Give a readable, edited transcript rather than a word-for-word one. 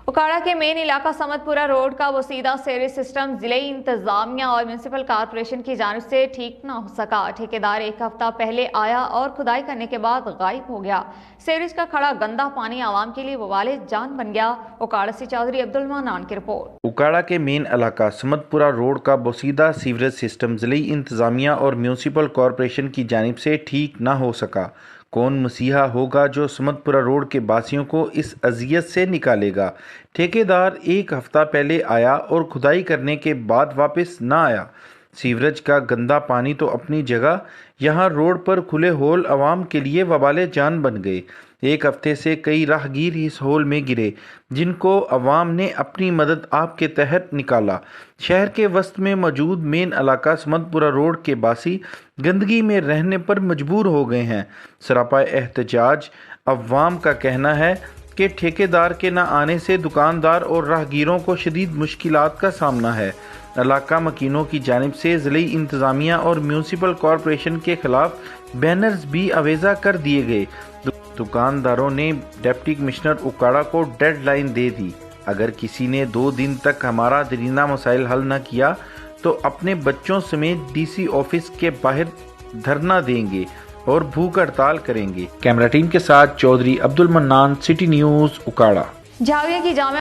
उकाड़ा के मेन इलाका समतपुरा रोड का वसीदा सीवरेज सिस्टम जिले इंतजामिया और म्यूनसिपल कॉरपोरेशन की जानिब से ठीक न हो सका। ठेकेदार एक हफ्ता पहले आया और खुदाई करने के बाद गायब हो गया। सीवरेज का खड़ा गंदा पानी आवाम के लिए वबाले जान बन गया। उकाड़ा से चौधरी अब्दुल मन्नान की रिपोर्ट। उकाड़ा के मेन इलाका समतपुरा रोड का वसीदा सीवरेज सिस्टम जिले इंतजामिया और म्यूनसिपल कॉरपोरेशन की जानिब से ठीक न हो सका। कौन मसीहा होगा जो समतपुरा रोड के बासियों को इस अजियत से निकालेगा। ठेकेदार एक हफ्ता पहले आया और खुदाई करने के बाद वापस न आया। सीवरेज का गंदा पानी तो अपनी जगह, यहाँ रोड पर खुले होल अवाम के लिए वबाले जान बन गए। एक हफ्ते से कई राहगीर इस होल में गिरे, जिनको अवाम ने अपनी मदद आप के तहत निकाला। शहर के वस्त में मौजूद मेन इलाका समतपुरा रोड के बासी गंदगी में रहने पर मजबूर हो गए हैं। सरापा एहतजाज अवाम का कहना है कि ठेकेदार के न आने से दुकानदार और राहगीरों को शदीद मुश्किलात का सामना है। इलाका मकीनों की जानिब से ज़िले इंतज़ामिया और म्यूनसिपल कॉरपोरेशन के खिलाफ बैनर्स भी अवेजा कर दिए गए। दुकानदारों ने डिप्टी कमिश्नर उकाड़ा को डेडलाइन दे दी। अगर किसी ने 2 दिन तक हमारा दरीना मसाइल हल न किया तो अपने बच्चों समेत डीसी ऑफिस के बाहर धरना देंगे और भूख हड़ताल करेंगे। कैमरा टीम के साथ चौधरी अब्दुल मन्नान, सिटी न्यूज़, उकाड़ा। जाविया की जामिया